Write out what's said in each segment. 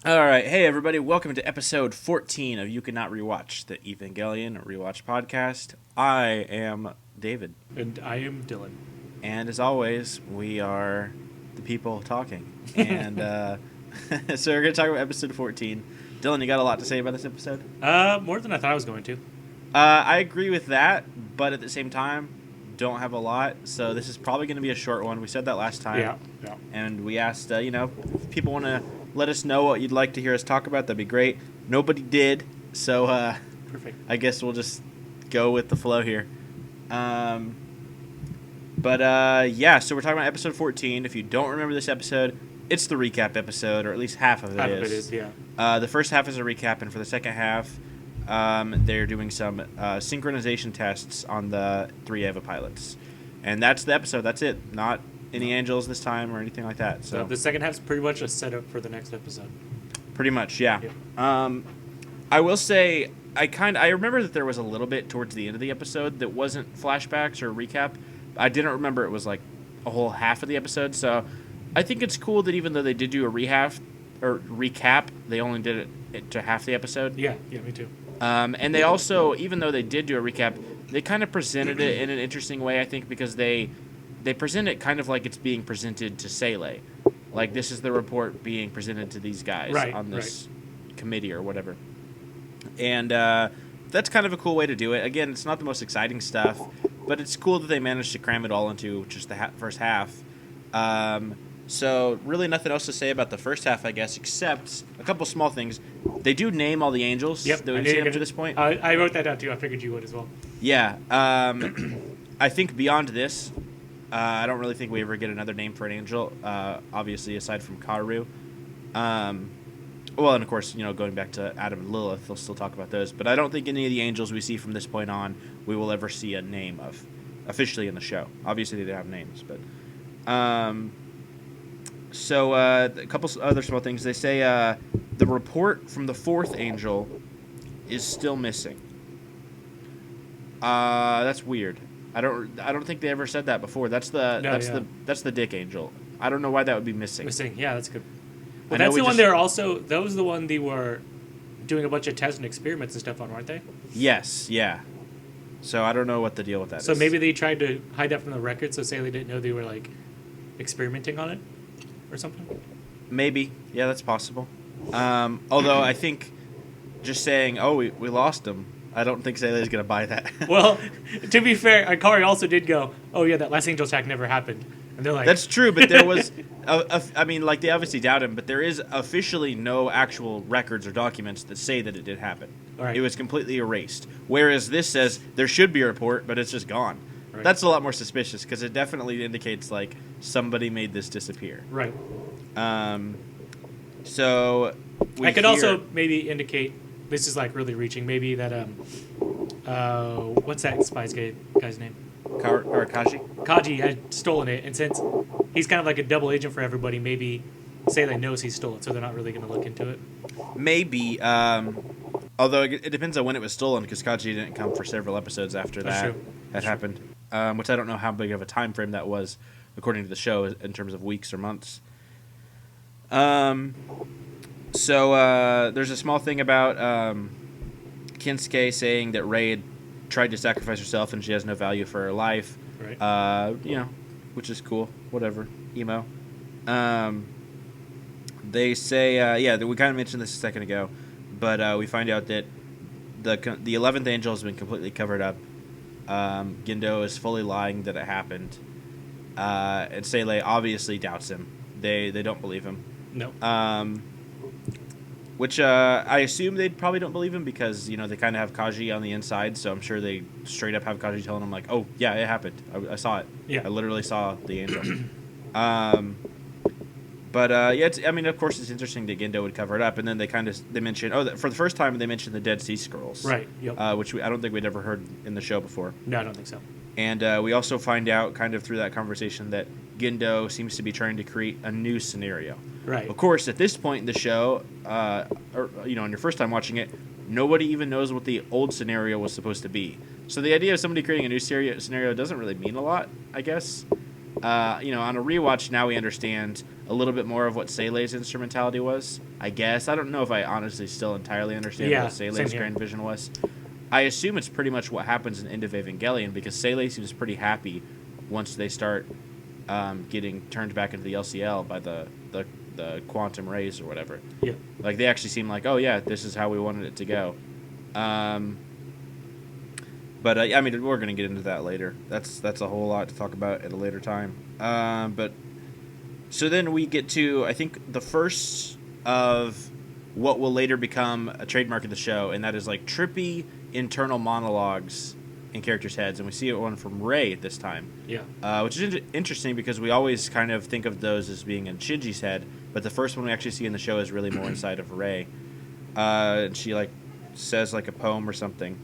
All right, hey everybody, welcome to episode 14 of You Cannot Rewatch, the Evangelion Rewatch podcast. I am David, And I am Dylan. and as always, we are the people talking. And so we're going to talk about episode 14. Dylan, you got a lot to say about this episode? More than I thought I was going to. I agree with that, but at the same time, don't have a lot. So this is probably going to be a short one. We said that last time. Yeah. And we asked, if people want to let us know what you'd like to hear us talk about, that'd be great. Nobody did, so Perfect. I guess we'll just go with the flow here. So we're talking about episode 14. If you don't remember this episode, it's the recap episode, or at least half of it Half is. of it is, yeah. The first half is a recap, and for the second half, they're doing some synchronization tests on the 3 EVA pilots. And that's the episode. That's it. Not any angels this time or anything like that. So the second half's pretty much a setup for the next episode. Pretty much, yeah. Yep. I will say I remember that there was a little bit towards the end of the episode that wasn't flashbacks or recap. I didn't remember it was like a whole half of the episode. So I think it's cool that even though they did do a recap, they only did it to half the episode. Yeah, me too. And they also, even though they did do a recap, they kind of presented it in an interesting way, I think, because they present it kind of like it's being presented to Sele. Like, this is the report being presented to these guys on this committee or whatever. And that's kind of a cool way to do it. Again, it's not the most exciting stuff, but it's cool that they managed to cram it all into just the first half. So really nothing else to say about the first half, I guess, except a couple small things. They do name all the angels that we've seen up to this point. I wrote that down too. I figured you would as well. Yeah. I think beyond this, I don't really think we ever get another name for an angel, obviously, aside from Karu. And of course, going back to Adam and Lilith, they'll still talk about those. But I don't think any of the angels we see from this point on, we will ever see a name of officially in the show. Obviously, they have names, but... So a couple other small things. They say the report from the 4th angel is still missing. That's weird. I don't think they ever said that before. That's the Dick angel. I don't know why that would be missing. Yeah, that's good. Well, that's the one that was the one they were doing a bunch of tests and experiments and stuff on, weren't they? Yes, yeah. So I don't know what the deal with that is. So maybe they tried to hide that from the record so Sally didn't know they were like experimenting on it or something? Maybe. Yeah, that's possible. Although I think just saying, we lost him, I don't think Sally's going to buy that. Well, to be fair, Akari also did go, oh yeah, that last angel attack never happened. And they're like... That's true, but there was... they obviously doubt him, but there is officially no actual records or documents that say that it did happen. Right. It was completely erased. Whereas this says there should be a report, but it's just gone. Right. That's a lot more suspicious, because it definitely indicates, like, somebody made this disappear. Right. So... I could also maybe indicate... This is, like, really reaching. Maybe that, what's that spy's guy's name? Kaji? Kaji had stolen it, and since he's kind of like a double agent for everybody, maybe Sele knows he stole it, so they're not really going to look into it. Maybe, although it depends on when it was stolen, because Kaji didn't come for several episodes after that happened, which I don't know how big of a time frame that was, according to the show, in terms of weeks or months. So there's a small thing about Kinsuke saying that Rei had tried to sacrifice herself and she has no value for her life. Right. Which is cool. Whatever. Emo. They say, we kind of mentioned this a second ago, but we find out that the 11th angel has been completely covered up. Gendo is fully lying that it happened. And Sele obviously doubts him. They don't believe him. No. Which I assume they probably don't believe him because, they kind of have Kaji on the inside, so I'm sure they straight up have Kaji telling them, like, oh, yeah, it happened. I saw it. Yeah. I literally saw the angel. Of course it's interesting that Gendo would cover it up, and then they mention, for the first time they mentioned the Dead Sea Scrolls. Right, yep. Which I don't think we'd ever heard in the show before. No, I don't think so. And we also find out kind of through that conversation that Gendo seems to be trying to create a new scenario. Right. Of course, at this point in the show, on your first time watching it, nobody even knows what the old scenario was supposed to be. So the idea of somebody creating a new scenario doesn't really mean a lot, I guess. on a rewatch now we understand a little bit more of what Seilei's instrumentality was. I guess I don't know if I honestly still entirely understand what Seilei's grand vision was. I assume it's pretty much what happens in the end of Evangelion because Seilei seems pretty happy once they start getting turned back into the LCL by the quantum rays or whatever. Yeah. Like they actually seem like, oh yeah, this is how we wanted it to go. But I mean, we're going to get into that later. That's a whole lot to talk about at a later time. But so then we get to, I think, the first of what will later become a trademark of the show, and that is like trippy internal monologues in characters' heads, and we see one from Rei at this time. Yeah. Which is interesting because we always kind of think of those as being in Shinji's head, but the first one we actually see in the show is really more inside of Rei. And she like says like a poem or something.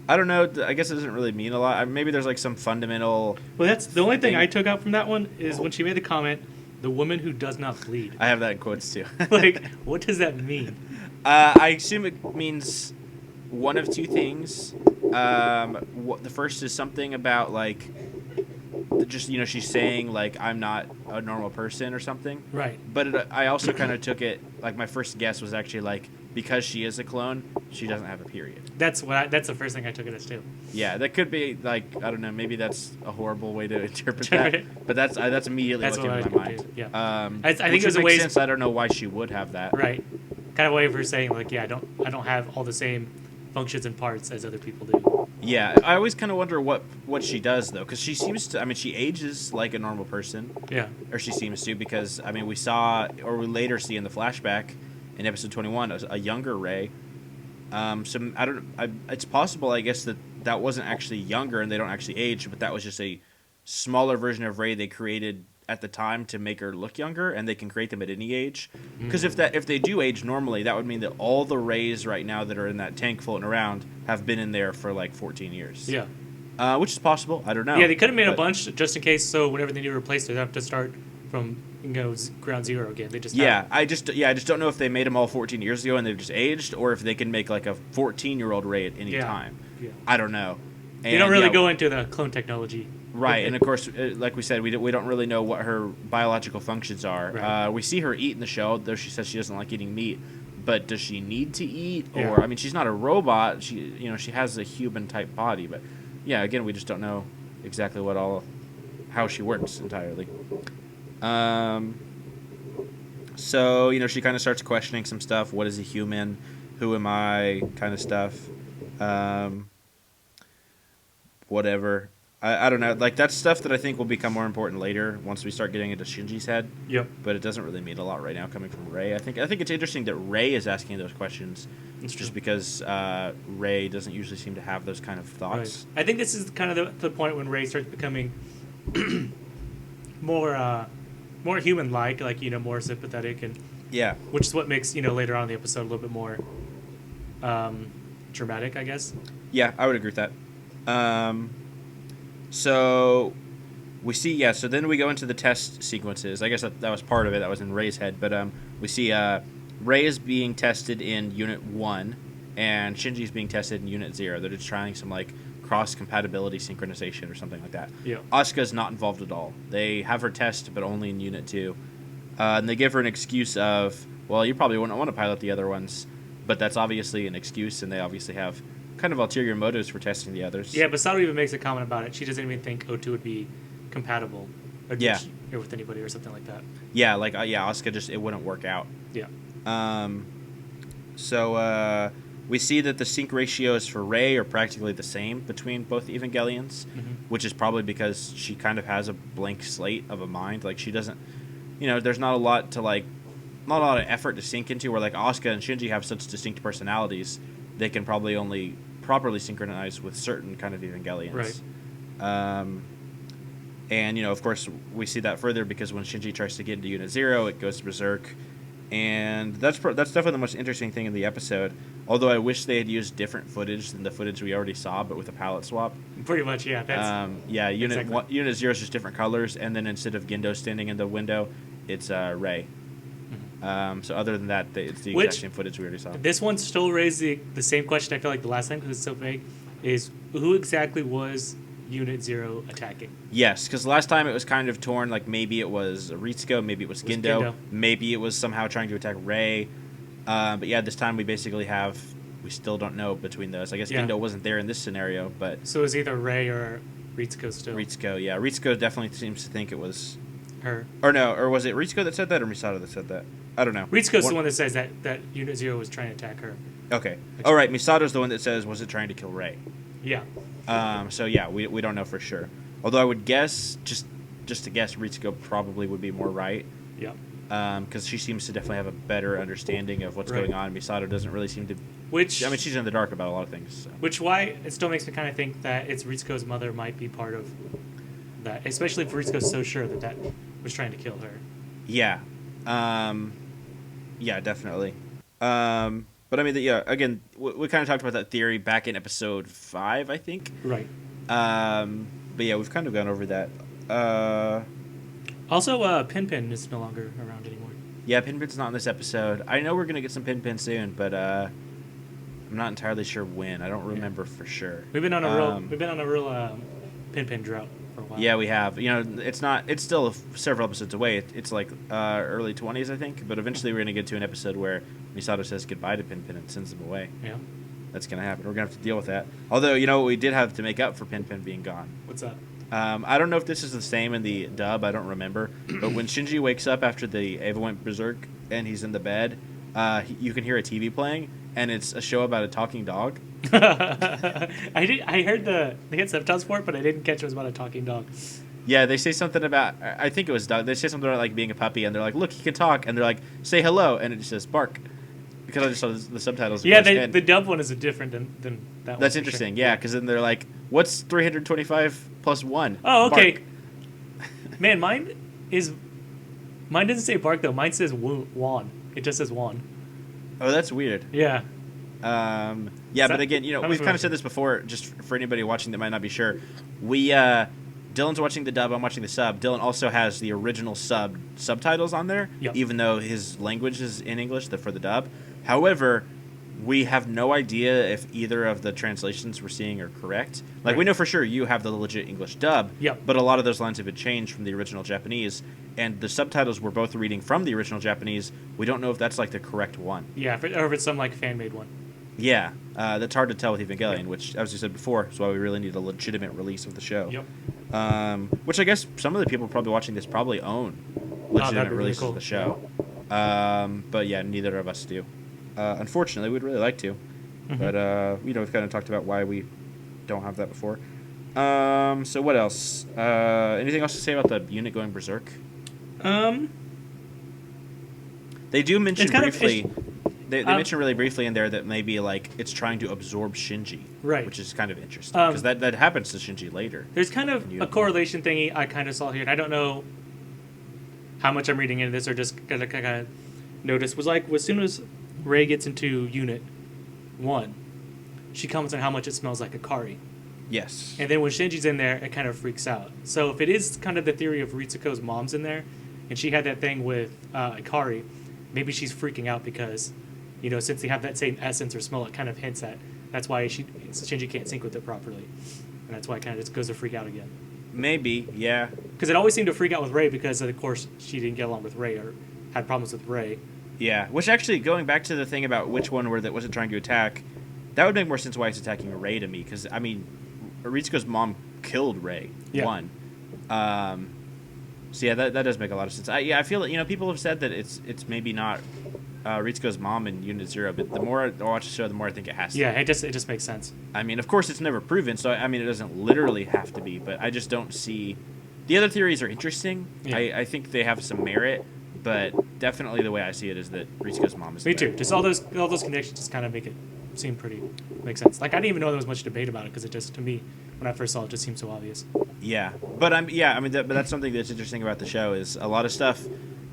I don't know. I guess it doesn't really mean a lot. Maybe there's like some fundamental. Well, that's the only thing I took out from that one is when she made the comment, "The woman who does not bleed." I have that in quotes too. Like, what does that mean? I assume it means one of two things. The first is something about like, just she's saying like I'm not a normal person or something. Right. But I also kind of took it like my first guess was actually like because she is a clone, she doesn't have a period. That's that's the first thing I took it as too. Yeah, that could be like I don't know. Maybe that's a horrible way to interpret that. But that's immediately what came to my mind. Yeah. I think which it was would a make way. sense. I don't know why she would have that. Right. Kind of a way of her saying like, yeah, I don't have all the same functions and parts as other people do. Yeah, I always kind of wonder what she does though, because she seems to. I mean, she ages like a normal person. Yeah. Or she seems to, because I mean, we saw or we later see in the flashback in episode 21 a younger Rei. So I don't. It's possible, I guess, that wasn't actually younger and they don't actually age, but that was just a smaller version of Rei they created at the time to make her look younger, and they can create them at any age. Because if they do age normally, that would mean that all the Reis right now that are in that tank floating around have been in there for like 14 years. Yeah. Which is possible. I don't know. Yeah, they could have made a bunch just in case. So whenever they need to replace it, they have to start from ground zero again. They just I just don't know if they made them all 14 years ago and they've just aged, or if they can make like a 14-year-old Rei at any time. Yeah. I don't know. They don't really go into the clone technology. Right, and of course, like we said, we don't really know what her biological functions are. Right. We see her eat in the show, though she says she doesn't like eating meat. But does she need to eat? Yeah. Or I mean, she's not a robot. She has a human type body, but yeah, again, we just don't know exactly how she works entirely. So she kind of starts questioning some stuff. What is a human? Who am I? Kind of stuff. Whatever. I don't know. Like, that's stuff that I think will become more important later once we start getting into Shinji's head. Yep. But it doesn't really mean a lot right now coming from Rei. I think it's interesting that Rei is asking those questions. It's just because Rei doesn't usually seem to have those kind of thoughts. Right. I think this is kind of the point when Rei starts becoming more human-like, more sympathetic, and yeah, which is what makes later on in the episode a little bit more dramatic, I guess. Yeah, I would agree with that. So we see, so then we go into the test sequences. I guess that was part of it. That was in Rei's head. But we see Rei is being tested in Unit 1, and Shinji is being tested in Unit 0. They're just trying some, cross-compatibility synchronization or something like that. Yeah. Asuka's not involved at all. They have her test, but only in Unit 2. And they give her an excuse of, well, you probably wouldn't want to pilot the other ones. But that's obviously an excuse, and they obviously have kind of ulterior motives for testing the others. Yeah, but Sato even makes a comment about it. She doesn't even think O2 would be compatible with anybody or something like that. Yeah, Asuka it wouldn't work out. Yeah. So we see that the sync ratios for Rei are practically the same between both Evangelions, which is probably because she kind of has a blank slate of a mind. Like, she doesn't, there's not a lot of effort to sink into, where Asuka and Shinji have such distinct personalities. They can probably only properly synchronize with certain kind of Evangelions. Right. And, of course, we see that further because when Shinji tries to get into Unit 0, it goes to berserk. And that's definitely the most interesting thing in the episode. Although I wish they had used different footage than the footage we already saw, but with a palette swap. Pretty much, yeah. Unit 0 is just different colors, and then instead of Gendo standing in the window, it's Rei. So other than that, it's the exact same footage we already saw. This one still raises the same question I feel like the last time, because it's so vague, is who exactly was Unit Zero attacking. Yes, because last time it was kind of torn. Like maybe it was Ritsuko, maybe it was Gendo, maybe it was somehow trying to attack Rei. But yeah, this time we basically we still don't know between those. I guess Gendo wasn't there in this scenario, but so it was either Rei or Ritsuko still. Ritsuko, yeah, Ritsuko definitely seems to think it was her. Or no, or was it Ritsuko that said that, or Misato that said that? I don't know. Ritsuko's the one that says that Unit Zero was trying to attack her. Okay. All right. Misato's the one that says, was it trying to kill Rei? Yeah. So yeah, we don't know for sure. Although I would guess, just to guess, Ritsuko probably would be more right. Yeah. Because she seems to definitely have a better understanding of what's going on. Misato doesn't really seem to. Which, I mean, she's in the dark about a lot of things. So. Which why it still makes me kind of think that it's Ritsuko's mother might be part of that, especially if Ritsuko's so sure that was trying to kill her. Yeah. Yeah, definitely. But I mean, yeah. Again, we kind of talked about that theory back in episode 5, I think. Right. But yeah, we've kind of gone over that. Also, Pinpin is no longer around anymore. Yeah, Pinpin's not in this episode. I know we're gonna get some Pinpin soon, but I'm not entirely sure when. I don't remember for sure. We've been on a real Pinpin drought for a while. Yeah, we have. You know, it's still several episodes away. It's like early 20s, I think. But eventually, we're gonna get to an episode where Misato says goodbye to Pinpin and sends him away. Yeah. That's gonna happen. We're gonna have to deal with that. Although, you know, we did have to make up for Pinpin being gone. What's that? I don't know if this is the same in the dub. I don't remember. But when Shinji wakes up after the Eva went berserk and he's in the bed, you can hear a TV playing, and it's a show about a talking dog. I heard they had subtitles for it, but I didn't catch it was about a talking dog. Yeah, they say something about, I think it was dog. They say something about like being a puppy, and they're like, look, he can talk, and they're like, say hello, and it just says bark. Because I just saw the subtitles. Yeah, the dub one is different than that one. That's interesting, sure. Yeah, because then they're like, what's 325 plus 1? Oh, okay. Bark. Man, mine doesn't say bark, though. Mine says wan. It just says wan. Oh, that's weird. Yeah. Yeah, but again, you know, we've kind of said this before, just for anybody watching that might not be sure. Dylan's watching the dub, I'm watching the sub. Dylan also has the original subtitles on there, even though his language is in English for the dub. However, we have no idea if either of the translations we're seeing are correct. Like, we know for sure you have the legit English dub, but a lot of those lines have been changed from the original Japanese, and the subtitles we're both reading from the original Japanese, we don't know if that's, like, the correct one. Yeah, or if it's some, like, fan-made one. Yeah, that's hard to tell with Evangelion, which, as you said before, is why we really need a legitimate release of the show. Yep. Which I guess some of the people probably watching this probably own legitimate releases of the show. But yeah, neither of us do. Unfortunately, we'd really like to. But, you know, we've kind of talked about why we don't have that before. So what else? Anything else to say about the unit going berserk? They do mention briefly... They mention really briefly in there that maybe like it's trying to absorb Shinji, right? Which is kind of interesting because that happens to Shinji later. There's kind of a correlation thingy I kind of saw here, and I don't know how much I'm reading into this or just kind of notice. Was like as soon as Rei gets into Unit 1, she comments on how much it smells like Akari. Yes. And then when Shinji's in there, it kind of freaks out. So if it is kind of the theory of Ritsuko's mom's in there, and she had that thing with Akari, maybe she's freaking out because. You know, since they have that same essence or smell, it kind of hints at that's why Shinji can't sync with it properly, and that's why it kind of just goes to freak out again. Maybe, yeah. Because it always seemed to freak out with Rei because, of course, she didn't get along with Rei or had problems with Rei. Yeah, which actually, going back to the thing about which one that wasn't trying to attack, that would make more sense why he's attacking Rei to me. Because I mean, Ritsuko's mom killed Rei. Yeah. One. So yeah, that does make a lot of sense. I feel that people have said that it's maybe not. Ritsuko's mom in Unit 0, but the more I watch the show, the more I think it has to. Yeah, it just makes sense. I mean, of course, it's never proven, so I mean, it doesn't literally have to be, but I just don't see... The other theories are interesting. Yeah. I think they have some merit, but definitely the way I see it is that Ritsuko's mom is... Me too. Just all those connections just kind of make it seem make sense. Like, I didn't even know there was much debate about it, because it just, to me, when I first saw it, just seemed so obvious. Yeah, but that's something that's interesting about the show is a lot of stuff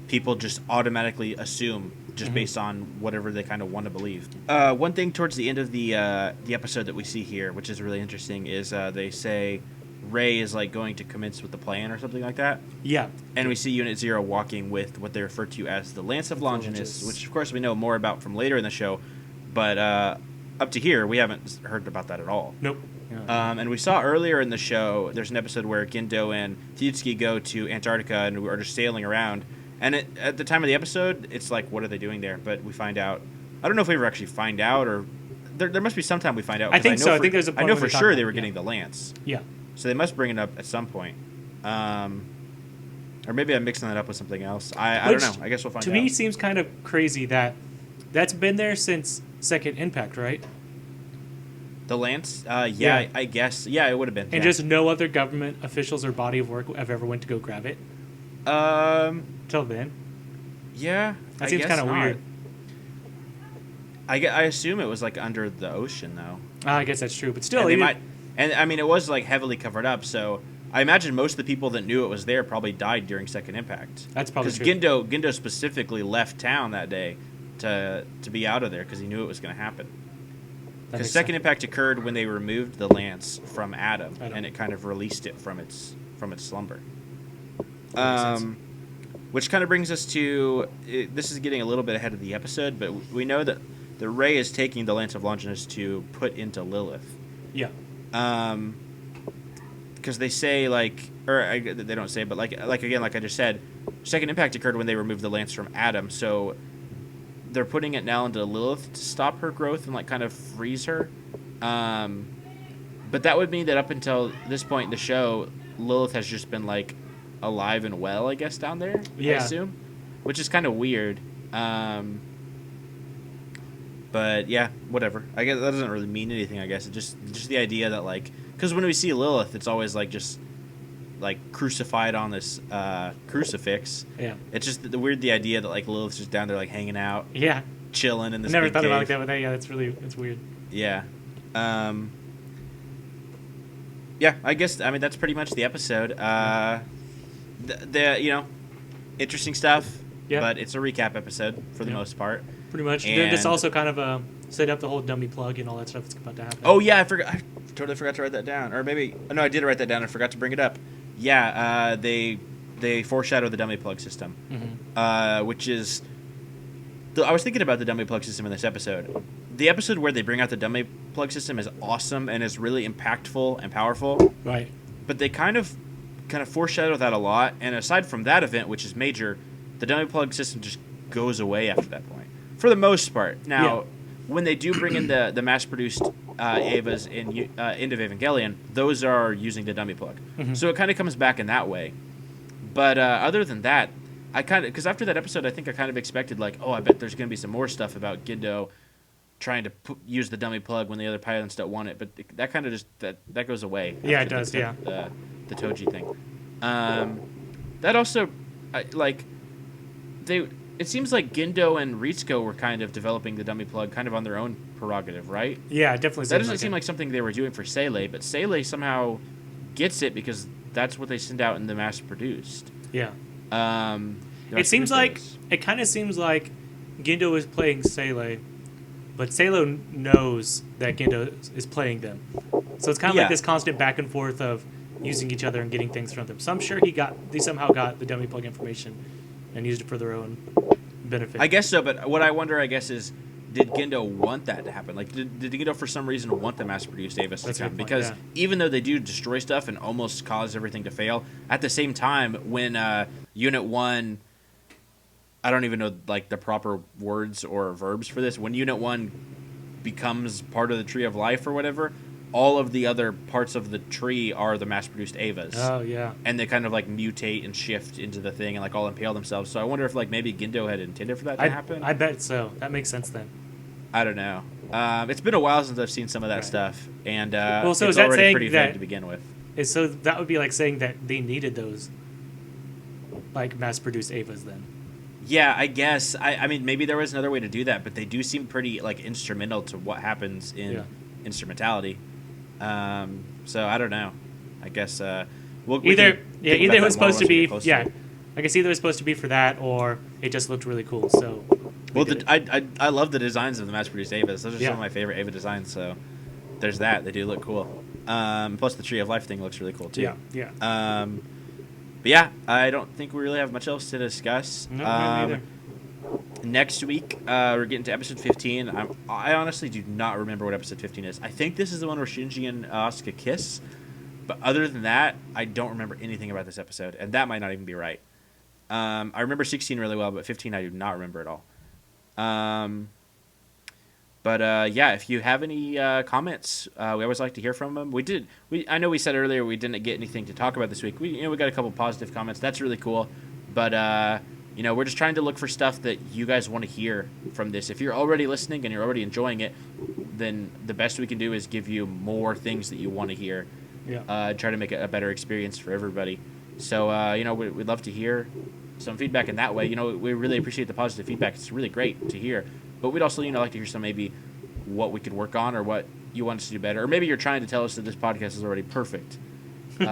people just automatically assume just based on whatever they kind of want to believe. One thing towards the end of the episode that we see here, which is really interesting, is they say Rei is like going to commence with the plan or something like that. Yeah. And we see Unit 0 walking with what they refer to as the Lance of Longinus, which of course we know more about from later in the show, but up to here we haven't heard about that at all. Nope. Yeah. And we saw earlier in the show, there's an episode where Gendo and Tsuki go to Antarctica and are just sailing around. And at the time of the episode, it's like, what are they doing there? But we find out. I don't know if we ever actually find out, or there must be some time we find out. I think so. I For, think there's a point I know where for they talk sure about they it, were yeah. getting the lance. Yeah. So they must bring it up at some point. Or maybe I'm mixing that up with something else. I don't know. I guess we'll find out. To me, seems kind of crazy that that's been there since Second Impact, right? The lance? Yeah. I guess. Yeah, it would have been. And just no other government officials or body of work have ever went to go grab it till then. Yeah. That seems kind of weird. I assume it was like under the ocean though. I guess that's true, but still, And, they even, might, and I mean, it was like heavily covered up, so I imagine most of the people that knew it was there probably died during Second Impact. that's probably Because true. Gendo specifically left town that day to be out of there because he knew it was going to happen. That Because makes Second sense. Impact occurred when they removed the lance from Adam, Adam. and it kind of released it from its slumber. That makes sense. Which kind of brings us to this is getting a little bit ahead of the episode, but we know that the Rei is taking the Lance of Longinus to put into Lilith. Yeah. Because they say they don't say, but like again, like I just said, Second Impact occurred when they removed the lance from Adam, so they're putting it now into Lilith to stop her growth and like kind of freeze her. But that would mean that up until this point in the show, Lilith has just been like alive and well, I guess, down there. Yeah. I assume, which is kind of weird. But yeah, whatever. I guess that doesn't really mean anything. I guess it's just the idea that like, because when we see Lilith, it's always like just like crucified on this crucifix. Yeah. It's just the idea that like Lilith's just down there like hanging out, Yeah. chilling in this. Never big thought about it like cave. that, but yeah, that's weird. Yeah. Yeah, I guess I mean that's pretty much the episode. The interesting stuff. Yeah. But it's a recap episode for the Yeah. most part. Pretty much. And- This also kind of set up the whole dummy plug and all that stuff that's about to happen. Oh yeah, I totally forgot to write that down. Or maybe no, I did write that down. I forgot to bring it up. Yeah, they foreshadow the dummy plug system, which is. I was thinking about the dummy plug system in this episode. The episode where they bring out the dummy plug system is awesome and is really impactful and powerful. Right. But they kind of foreshadow that a lot. And aside from that event, which is major, the dummy plug system just goes away after that point, for the most part. Now, when they do bring in the mass-produced Evas in End of Evangelion, those are using the dummy plug. So it kind of comes back in that way. But other than that, because after that episode, I think I kind of expected like, oh, I bet there's going to be some more stuff about Gendo trying to use the dummy plug when the other pilots don't want it. But that kind of just that goes away. Yeah, after it does. the Toji thing. That also, it seems like Gendo and Ritsuko were kind of developing the dummy plug kind of on their own prerogative, right? Yeah, it definitely. That doesn't seem like something they were doing for Seele, but Seele somehow gets it because that's what they send out in the mass-produced. Yeah. The It seems mass-produced like it kind of seems like Gendo is playing Seele, but Seele knows that Gendo is playing them. So it's kind of Yeah. like this constant back and forth of using each other and getting things from them. So I'm sure they somehow got the dummy plug information and used it for their own benefit. I guess so, but what I wonder, I guess, is did Gendo want that to happen? Like, did Gendo for some reason want the mass-produced Avis to That's a come? good point, Because yeah. even though they do destroy stuff and almost cause everything to fail, at the same time, when Unit 1... I don't even know like the proper words or verbs for this. When Unit 1 becomes part of the Tree of Life or whatever, all of the other parts of the tree are the mass-produced Avas. Oh yeah. And they kind of like mutate and shift into the thing and like all impale themselves. So I wonder if like maybe Gendo had intended for that to happen. I bet so. That makes sense then. I don't know. It's been a while since I've seen some of that stuff, and Well, so it's is that already saying pretty that- vague to begin with. So that would be like saying that they needed those like mass-produced Avas then. Yeah, I guess. I mean, maybe there was another way to do that, but they do seem pretty like instrumental to what happens in instrumentality. So I don't know. I guess we Either can think either about it was that more supposed to once we be get closer. I guess either it was supposed to be for that or it just looked really cool. So Well, did it. I love the designs of the mass-produced Avas. Those are Yeah. some of my favorite Ava designs. So there's that. They do look cool. Plus the Tree of Life thing looks really cool too. Yeah. But yeah, I don't think we really have much else to discuss. No, me neither. Next week, we're getting to episode 15. I honestly do not remember what episode 15 is. I think this is the one where Shinji and Asuka kiss. But other than that, I don't remember anything about this episode. And that might not even be right. I remember 16 really well, but 15 I do not remember at all. Yeah, if you have any comments, we always like to hear from them. I know we said earlier we didn't get anything to talk about this week. We got a couple positive comments. That's really cool. But we're just trying to look for stuff that you guys want to hear from this. If you're already listening and you're already enjoying it, then the best we can do is give you more things that you want to hear. Yeah. Try to make it a better experience for everybody. So, we'd love to hear some feedback in that way. We really appreciate the positive feedback. It's really great to hear. But we'd also, like to hear some maybe what we could work on or what you want us to do better. Or maybe you're trying to tell us that this podcast is already perfect. You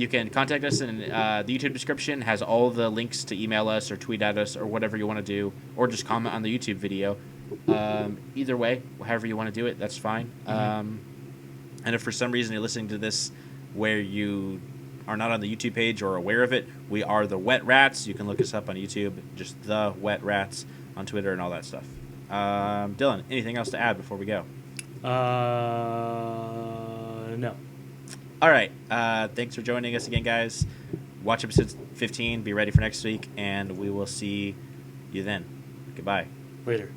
can contact us, and the YouTube description has all the links to email us or tweet at us or whatever you want to do, or just comment on the YouTube video. Either way, however you want to do it, that's fine. And if for some reason you're listening to this where you are not on the YouTube page or aware of it, we are the Wet Rats. You can look us up on YouTube, just the Wet Rats, on Twitter and all that stuff. Dylan, anything else to add before we go? No. All right. Thanks for joining us again, guys. Watch episode 15. Be ready for next week, and we will see you then. Goodbye. Later.